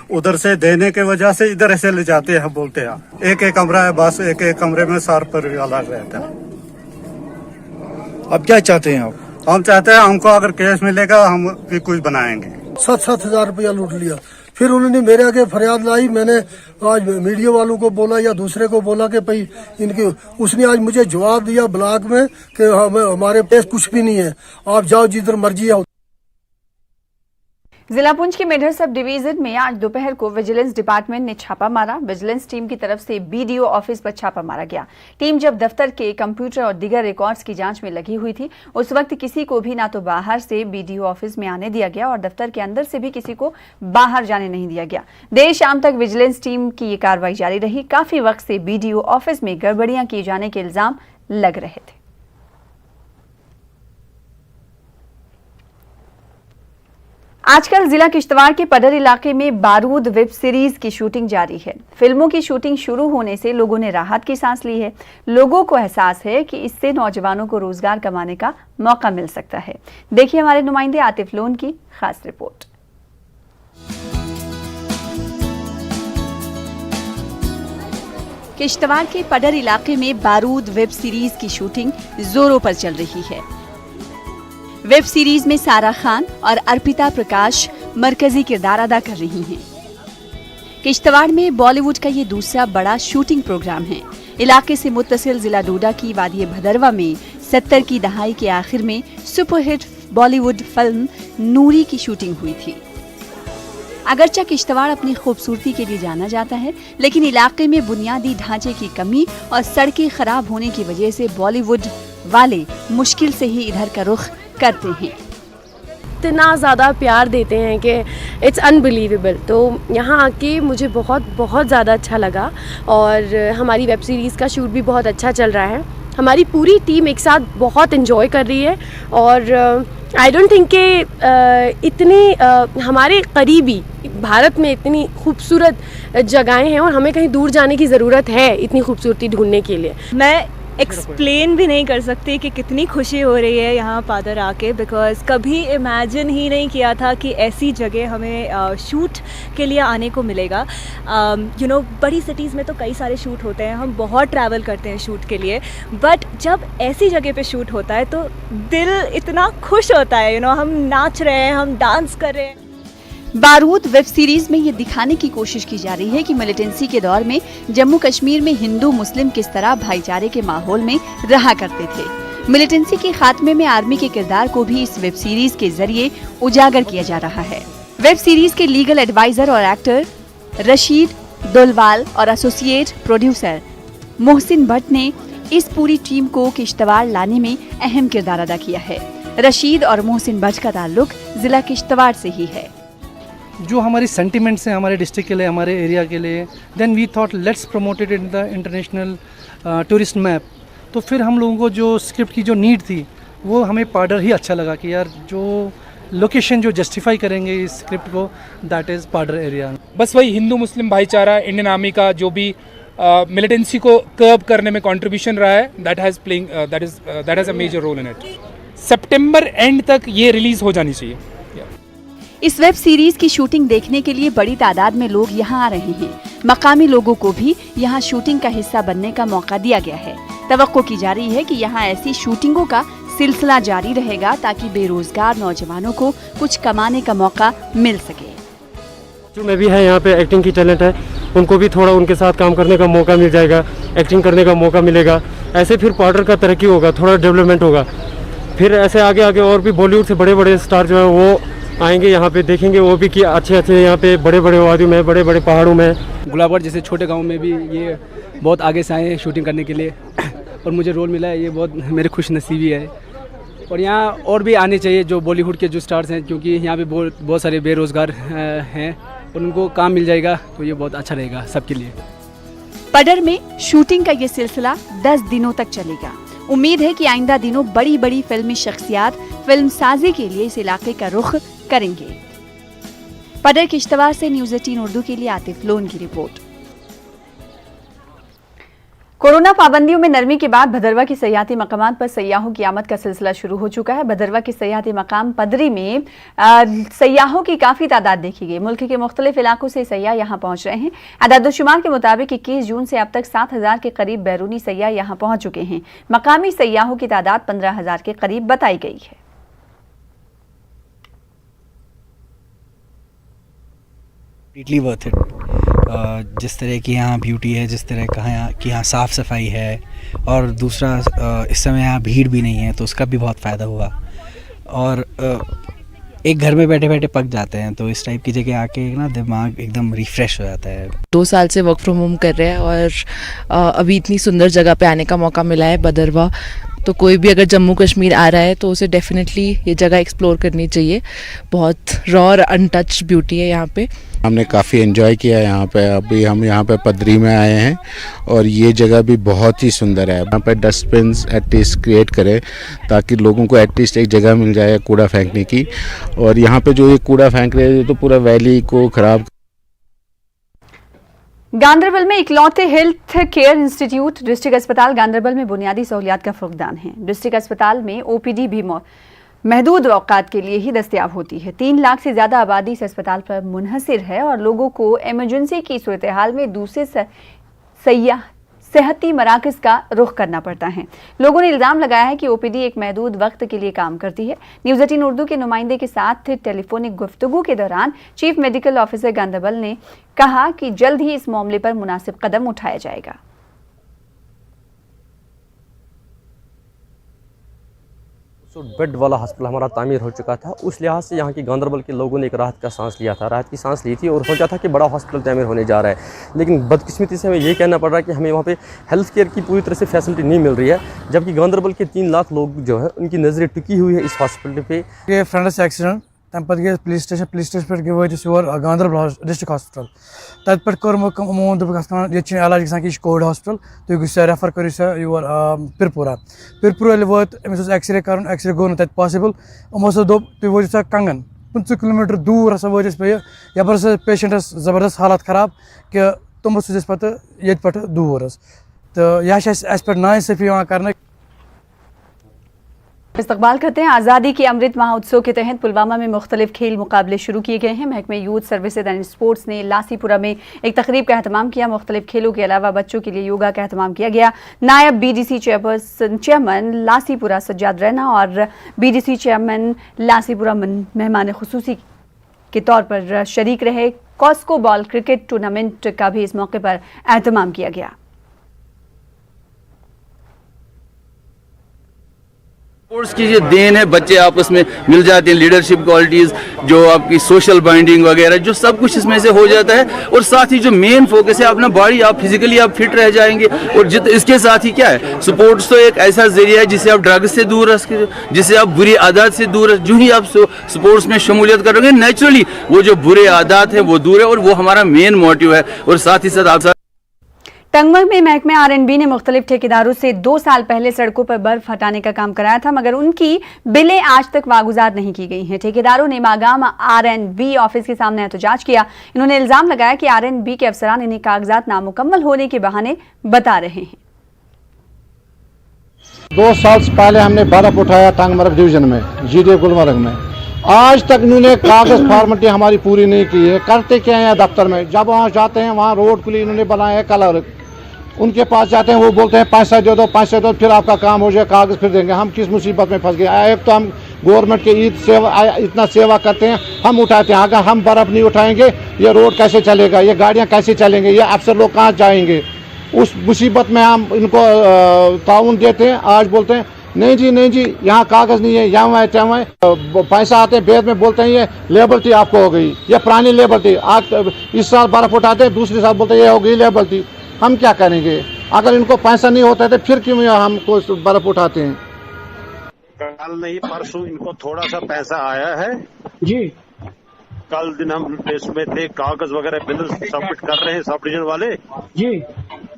उधर से देने के वजह से इधर से ले जाते हैं। बोलते हैं एक कमरा है, बस एक कमरे में 4 परिवार रहता है। अब क्या चाहते हैं आप? हम चाहते हैं हमको अगर केस मिलेगा हम भी कुछ बनाएंगे। 7,000 रुपया लूट लिया। फिर उन्होंने मेरे आगे फरियाद लाई। मैंने आज मीडिया वालों को बोला या दूसरे को बोला कि भाई इनके, उसने आज मुझे जवाब दिया ब्लॉक में कि हमारे पास कुछ भी नहीं है, आप जाओ जिधर मर्जी आओ। जिला पुंछ के मेढर सब डिवीजन में आज दोपहर को विजिलेंस डिपार्टमेंट ने छापा मारा। विजिलेंस टीम की तरफ से बीडीओ ऑफिस पर छापा मारा गया। टीम जब दफ्तर के कंप्यूटर और दीगर रिकॉर्ड्स की जांच में लगी हुई थी, उस वक्त किसी को भी ना तो बाहर से बीडीओ ऑफिस में आने दिया गया और दफ्तर के अंदर से भी किसी को बाहर जाने नहीं दिया गया। देर शाम तक विजिलेंस टीम की ये कार्रवाई जारी रही। काफी वक्त से बीडीओ ऑफिस में गड़बड़ियां किए जाने के इल्जाम लग रहे थे। आजकल जिला किश्तवाड़ के पडर इलाके में बारूद वेब सीरीज की शूटिंग जारी है। फिल्मों की शूटिंग शुरू होने से लोगों ने राहत की सांस ली है। लोगों को एहसास है कि इससे नौजवानों को रोजगार कमाने का मौका मिल सकता है। देखिए हमारे नुमाइंदे आतिफ लोन की खास रिपोर्ट। किश्तवाड़ के पडर इलाके में बारूद वेब सीरीज की शूटिंग जोरों पर चल रही है। वेब सीरीज में सारा खान और अर्पिता प्रकाश मरकजी किरदार अदा कर रही हैं। किश्तवाड़ में बॉलीवुड का ये दूसरा बड़ा शूटिंग प्रोग्राम है। इलाके से मुत्तसिल जिला डोडा की वादी भदरवा में 70 की दहाई के आखिर में सुपरहिट बॉलीवुड फिल्म नूरी की शूटिंग हुई थी। अगरचे किश्तवाड़ अपनी खूबसूरती के लिए जाना जाता है, लेकिन इलाके में बुनियादी ढांचे की कमी और सड़कें खराब होने की वजह से बॉलीवुड वाले मुश्किल से ही इधर का रुख करते हैं। इतना ज़्यादा प्यार देते हैं कि इट्स अनबिलीवेबल। तो यहाँ आके मुझे बहुत बहुत ज़्यादा अच्छा लगा और हमारी वेब सीरीज़ का शूट भी बहुत अच्छा चल रहा है। हमारी पूरी टीम एक साथ बहुत इन्जॉय कर रही है और आई डोंट थिंक कि इतनी हमारे करीबी भारत में इतनी खूबसूरत जगहें हैं और हमें कहीं दूर जाने की ज़रूरत है इतनी खूबसूरती ढूंढने के लिए। मैं एक्सप्लेन भी नहीं कर सकती कि कितनी खुशी हो रही है यहाँ पादर आके, बिकॉज़ कभी इमेजिन ही नहीं किया था कि ऐसी जगह हमें शूट के लिए आने को मिलेगा। यू नो, बड़ी सिटीज़ में तो कई सारे शूट होते हैं, हम बहुत ट्रैवल करते हैं शूट के लिए, बट जब ऐसी जगह पे शूट होता है तो दिल इतना खुश होता है। यू नो, हम नाच रहे हैं, हम डांस कर रहे हैं। बारूद वेब सीरीज में ये दिखाने की कोशिश की जा रही है कि मिलिटेंसी के दौर में जम्मू कश्मीर में हिंदू मुस्लिम किस तरह भाईचारे के माहौल में रहा करते थे। मिलिटेंसी के खात्मे में आर्मी के किरदार को भी इस वेब सीरीज के जरिए उजागर किया जा रहा है। वेब सीरीज के लीगल एडवाइजर और एक्टर रशीद दुलवाल और एसोसिएट प्रोड्यूसर मोहसिन भट्ट ने इस पूरी टीम को किश्तवाड़ लाने में अहम किरदार अदा किया है। रशीद और मोहसिन भट्ट का ताल्लुक जिला किश्तवाड़ से ही है। जो हमारी सेंटिमेंट्स हैं हमारे डिस्ट्रिक्ट के लिए, हमारे एरिया के लिए, then we thought let's promote it in the international tourist map. तो फिर हम लोगों को जो स्क्रिप्ट की जो नीड थी वो हमें पाडर ही अच्छा लगा कि यार जो लोकेशन जो जस्टिफाई करेंगे इस स्क्रिप्ट को, दैट इज़ पाडर एरिया। बस वही हिंदू मुस्लिम भाईचारा, इंडियन आर्मी का जो भी मिलिटेंसी को कर्ब करने में कंट्रीब्यूशन रहा है, that has a major role in it. सितंबर एंड तक ये रिलीज हो जानी चाहिए। इस वेब सीरीज की शूटिंग देखने के लिए बड़ी तादाद में लोग यहाँ आ रहे हैं। मकामी लोगों को भी यहाँ शूटिंग का हिस्सा बनने का मौका दिया गया है। तवक्को की जा रही है कि यहाँ ऐसी शूटिंगों का सिलसिला जारी रहेगा ताकि बेरोजगार नौजवानों को कुछ कमाने का मौका मिल सके। जो में भी है यहाँ पे एक्टिंग की टैलेंट है, उनको भी थोड़ा उनके साथ काम करने का मौका मिल जाएगा, एक्टिंग करने का मौका मिलेगा। ऐसे फिर पार्डर का तरक्की होगा, थोड़ा डेवलपमेंट होगा। फिर ऐसे आगे आगे और भी बॉलीवुड से बड़े बड़े स्टार जो हैं वो आएंगे यहाँ पे, देखेंगे वो भी कि अच्छे अच्छे यहाँ पे बड़े बड़े वादियों में, बड़े बड़े पहाड़ों में। गुलाबगढ़ जैसे छोटे गांव में भी ये बहुत आगे से आए हैं शूटिंग करने के लिए और मुझे रोल मिला है, ये बहुत मेरे खुश नसीबी है। और यहाँ और भी आने चाहिए जो बॉलीवुड के जो स्टार्स हैं, क्योंकि यहाँ पे बहुत सारे बेरोज़गार हैं और उनको काम मिल जाएगा तो ये बहुत अच्छा रहेगा सबके लिए। पडर में शूटिंग का ये सिलसिला 10 दिनों तक चलेगा। उम्मीद है कि आइंदा दिनों बड़ी बड़ी फिल्मी शख्सियात फिल्म साजी के लिए इस इलाके का रुख करेंगे। पडर किश्तवाड़ से न्यूज़ 18 उर्दू के लिए आतिफ लोन की रिपोर्ट। कोरोना पाबंदियों में नरमी के बाद भदरवा के सयाहती मकामात पर सयाहों की आमद का सिलसिला शुरू हो चुका है। भदरवा के सयाहती मकाम पदरी में सयाहों की काफी तादाद देखी गई। मुल्क के मुख्तलिफ इलाकों से सयाह यहाँ पहुंच रहे हैं। अदाद-ओ-शुमार के मुताबिक 21 जून से अब तक 7,000 के करीब बैरूनी सयाह यहाँ पहुंच चुके हैं। मकामी सयाहों की तादाद 15,000 के करीब बताई गई है। Worth it. जिस तरह की यहाँ ब्यूटी है, जिस तरह का यहाँ साफ़ सफाई है और दूसरा इस समय यहाँ भीड़ भी नहीं है तो उसका भी बहुत फ़ायदा हुआ। और एक घर में बैठे बैठे पक जाते हैं तो इस टाइप की जगह आके ना दिमाग एकदम रिफ़्रेश हो जाता है। 2 साल से वर्क फ्रॉम होम कर रहे हैं और अभी इतनी सुंदर जगह पे आने का मौका मिला है भदरवा। तो कोई भी अगर जम्मू कश्मीर आ रहा है तो उसे डेफिनेटली ये जगह एक्सप्लोर करनी चाहिए। बहुत रॉ और अनटच्ड ब्यूटी है यहाँ पे। हमने काफ़ी एंजॉय किया यहाँ पे। अभी हम यहाँ पे पदरी में आए हैं और ये जगह भी बहुत ही सुंदर है। यहाँ पे डस्टबिन एटलीस्ट क्रिएट करें ताकि लोगों को एटलीस्ट एक जगह मिल जाए कूड़ा फेंकने की। और यहाँ पे जो ये कूड़ा फेंक रहे हैं तो पूरा वैली को ख़राब। गांदरबल में इकलौते हेल्थ केयर इंस्टीट्यूट डिस्ट्रिक्ट अस्पताल गांदरबल में बुनियादी सहूलियात का फुकदान है। डिस्ट्रिक्ट अस्पताल में ओपीडी भी महदूद औकात के लिए ही दस्तयाब होती है। 3 लाख से ज्यादा आबादी इस अस्पताल पर मुनहसिर है और लोगों को इमरजेंसी की सूरत हाल में दूसरे सेहती मराकज का रुख करना पड़ता है। लोगों ने इल्जाम लगाया है कि ओपीडी एक महदूद वक्त के लिए काम करती है। न्यूज़ 18 उर्दू के नुमाइंदे के साथ टेलीफोनिक गुफ्तगू के दौरान चीफ मेडिकल ऑफिसर गांदरबल ने कहा कि जल्द ही इस मामले पर मुनासिब कदम उठाया जाएगा। बेड वाला हॉस्पिटल हमारा तामीर हो चुका था। उस लिहाज से यहाँ की गांदरबल के लोगों ने एक राहत का सांस लिया था, राहत की सांस ली थी और सोचा था कि बड़ा हॉस्पिटल तामीर होने जा रहा है। लेकिन बदकिस्मती से हमें ये कहना पड़ रहा है कि हमें वहाँ पे हेल्थ केयर की पूरी तरह से फैसिलिटी नहीं मिल रही है, जबकि गांदरबल के 3 लाख लोग जो है उनकी नज़रें टिकी हुई है इस हॉस्पिटल पे। ये फ्रेंड्स एक्सीडेंट तम पे गए पुलिस स्टेशन पे वोस योर गांदरबल डिस्ट्रिक्ट हॉस्पिटल तत पे कोर मोन दोपन ये इलाज गसान कि कोविड हॉस्पिटल तुम गो रेफर करो सा योर पिरपुर वोत अमिस एक्सरे कर एक्सरे गो तक पॉसिबल यमो दोप तुम वो सा कंगन 50 किलोमीटर दूर हसा वो पे यपर से पेशेंटस ज़बरदस्त हालत ख़राब कि तुम सोच पे ये पे दूर तो यह पे नाइंसाफ़ी कर। इस्तकबाल करते हैं। आज़ादी के अमृत महोत्सव के तहत पुलवामा में मुख्तलिफ खेल मुकाबले शुरू किए गए हैं। महकमे यूथ सर्विसेज एंड स्पोर्ट्स ने लासीपुरा में एक तकरीब का एहतमाम किया। मुख्तलिफ खेलों के अलावा बच्चों के लिए योगा का एहतमाम किया गया। नायब BDC चेयरमैन लासीपुरा सज्जाद रैना और BDC चेयरमैन लासीपुरा मेहमान खुसूसी के तौर पर शरीक रहे। कॉस्को बॉल क्रिकेट टूर्नामेंट का भी इस मौके पर एहतमाम किया गया। स्पोर्ट्स की जो देन है, बच्चे आपस में मिल जाते हैं, लीडरशिप क्वालिटीज़, जो आपकी सोशल बाइंडिंग वगैरह, जो सब कुछ इसमें से हो जाता है। और साथ ही जो मेन फोकस है अपना बॉडी, आप फिजिकली आप फिट रह जाएंगे। और इसके साथ ही क्या है, स्पोर्ट्स तो एक ऐसा जरिया है जिससे आप ड्रग्स से दूर रह सके, जिससे आप बुरी आदत से दूर रह। जो ही आप स्पोर्ट्स में शमूलियत करोगे नेचुरली वो जो बुरे आदत है वो दूर है, और वो हमारा मेन मोटिव है। और साथ ही साथ आप टंगमर्ग में महकमे RNB ने मुख्तलिफ ठेकेदारों से 2 साल पहले सड़कों पर बर्फ हटाने का काम कराया था, मगर उनकी बिलें आज तक वागुजार नहीं की गई हैं। ठेकेदारों ने मागाम RNB ऑफिस के सामने एहतजाज किया। इन्होंने इल्जाम लगाया कि RNB के अफसरान इन्हें कागजात नामुकम्मल होने के बहाने बता रहे हैं। 2 साल पहले हमने बर्फ उठाया टंगमर्ग डिवीजन में, GD गुलमर्ग में। आज तक इन्होंने कागज फॉर्मेलिटी हमारी पूरी नहीं की है। करते क्या है दफ्तर में, जब वहाँ जाते हैं वहाँ रोड के लिए इन्होंने बनाया है कलर, उनके पास जाते हैं वो बोलते हैं पैसा दे दो, पैसा दो, फिर आपका काम हो जाए, कागज फिर देंगे। हम किस मुसीबत में फंस गए। एक तो हम गवर्नमेंट के इतना सेवा करते हैं, हम उठाते हैं। अगर हम बर्फ नहीं उठाएंगे ये रोड कैसे चलेगा, ये गाड़ियाँ कैसे चलेंगे, ये अफसर लोग कहाँ जाएंगे। उस मुसीबत में हम इनको ताउन देते हैं। आज बोलते हैं नहीं जी यहाँ कागज नहीं है, यहाँ है क्या है। पैसा आते हैं बेद में बोलते हैं ये लेबर थी आपको हो गई, ये पुरानी लेबर थी। आज इस साल बर्फ उठाते हैं, दूसरे साल बोलते हैं ये हो गई लेबर थी। हम क्या करेंगे अगर इनको पैसा नहीं होता है तो फिर क्यों हमको बर्फ उठाते हैं। कल नहीं परसों इनको थोड़ा सा पैसा आया है जी। कल दिन हम इसमें थे, कागज वगैरह बिल सबमिट कर रहे हैं सब डिवीजन वाले जी।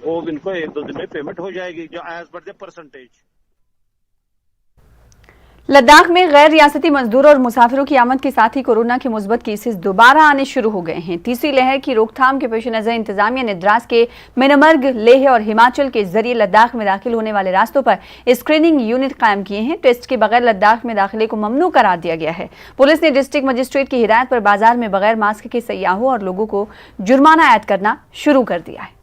वो इनको 1-2 दिन में पेमेंट हो जाएगी जो as per the percentage. Ladakh में गैर रियासती मजदूरों और मुसाफिरों की आमद के साथ ही कोरोना के मुस्बत केसेस दोबारा आने शुरू हो गए हैं। तीसरी लहर की रोकथाम के पेश नजर इंतजामिया ने द्रास के मिनमर्ग, लेह और हिमाचल के जरिए लद्दाख में दाखिल होने वाले रास्तों पर स्क्रीनिंग यूनिट कायम किए हैं। टेस्ट के बगैर लद्दाख में दाखिले को ममनू करार दिया गया है। पुलिस ने डिस्ट्रिक्ट मजिस्ट्रेट की हिदायत पर बाजार में बगैर मास्क के सयाहों और लोगों को जुर्माना ऐड करना शुरू कर दिया है।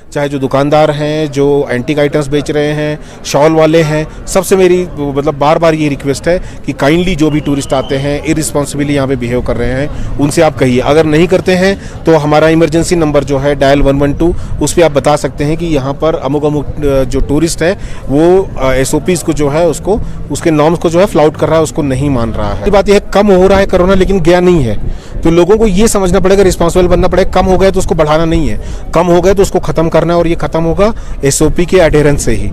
चाहे जो दुकानदार हैं, जो एंटीक आइटम्स बेच रहे हैं, शॉल वाले हैं, सबसे मेरी मतलब बार बार ये रिक्वेस्ट है कि काइंडली जो भी टूरिस्ट आते हैं इररिस्पॉन्सिबली यहाँ पे बिहेव कर रहे हैं उनसे आप कहिए। अगर नहीं करते हैं तो हमारा इमरजेंसी नंबर जो है डायल 112 उस पर आप बता सकते हैं कि यहाँ पर अमुक अमुक जो टूरिस्ट है वो SOPs को जो है उसको उसके नॉर्म्स को जो है फ्लाउट कर रहा है, उसको नहीं मान रहा है। बात यह है कम हो रहा है कोरोना लेकिन गया नहीं है, तो लोगों को ये समझना पड़ेगा, रिस्पॉन्सिबल बनना पड़ेगा। कम हो गया तो उसको बढ़ाना नहीं है, कम हो गया तो उसको खत्म करना है, और ये खत्म होगा SOP के एडहेरेंस से ही।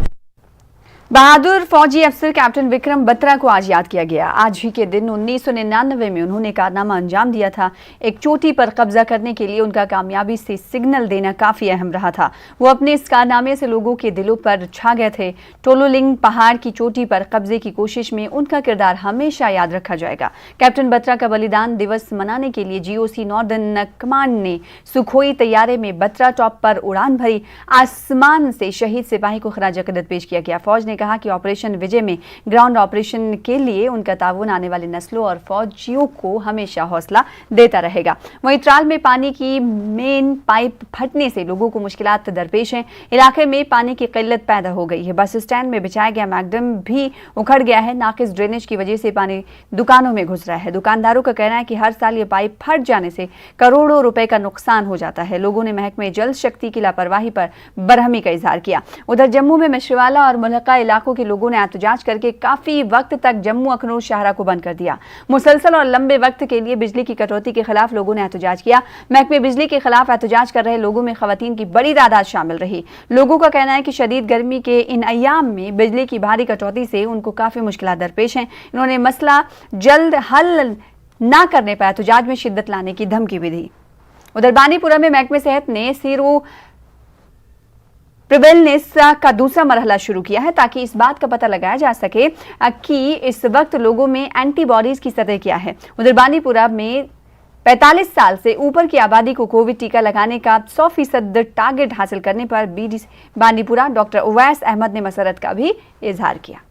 बहादुर फौजी अफसर कैप्टन विक्रम बत्रा को आज याद किया गया। आज ही के दिन 1999 में उन्होंने कारनामा अंजाम दिया था। एक चोटी पर कब्जा करने के लिए उनका कामयाबी से सिग्नल देना काफी अहम रहा था। वो अपने इस कारनामे से लोगों के दिलों पर छा गए थे। टोलोलिंग पहाड़ की चोटी पर कब्जे की कोशिश में उनका किरदार हमेशा याद रखा जाएगा। कैप्टन बत्रा का बलिदान दिवस मनाने के लिए GOC नॉर्दर्न कमांड ने सुखोई तैयारे में बत्रा टॉप पर उड़ान भरी। आसमान से शहीद सिपाही को खराज अकीदत पेश किया गया। फौज ने कहा कि ऑपरेशन विजय में ग्राउंड ऑपरेशन के लिए उनका ताउन आने वाली नस्लों और फौजियों को हमेशा हौसला देता रहेगा। वहीं त्राल में पानी की मेन पाइप फटने से लोगों को मुश्किलात दरपेश हैं। इलाके में पानी की किल्लत पैदा हो गई है। बस स्टैंड में बिछाया गया मैकडम भी उखड़ गया है। नाकिस ड्रेनेज की वजह से पानी दुकानों में घुस रहा है। दुकानदारों का कहना है कि हर साल ये पाइप फट जाने से करोड़ों रुपए का नुकसान हो जाता है। लोगों ने महकमे जल शक्ति की लापरवाही पर बरहमी का इजहार किया। उधर जम्मू में मिश्रवाला और मुल्का इलाकों के लोगों ने एहतजाज करके काफी वक्त तक जम्मू अखनूर शाहरा को बंद कर दिया। मुसलसल और लंबे वक्त के लिए बिजली की कटौती के खिलाफ लोगों ने एहतजाज किया। महकमे बिजली के खिलाफ एहतजाज कर रहे लोगों में खवातीन की बड़ी तादाद शामिल रही। लोगों का कहना है कि शदीद गर्मी के इन अय्याम में बिजली की भारी कटौती से उनको काफी मुश्किलात दरपेश हैं। इन्होंने मसला जल्द हल ना करने पर एहतजाज में शिद्दत लाने की धमकी भी दी। उधर बानीपुरा में महकमे सेहत ने सीरो प्रिवेलनेस का दूसरा मरहला शुरू किया है ताकि इस बात का पता लगाया जा सके कि इस वक्त लोगों में एंटीबॉडीज की सतह क्या है। उधर बानीपुरा में 45 साल से ऊपर की आबादी को कोविड टीका लगाने का 100% टारगेट हासिल करने पर बानीपुरा डॉक्टर उवैस अहमद ने मसरत का भी इजहार किया।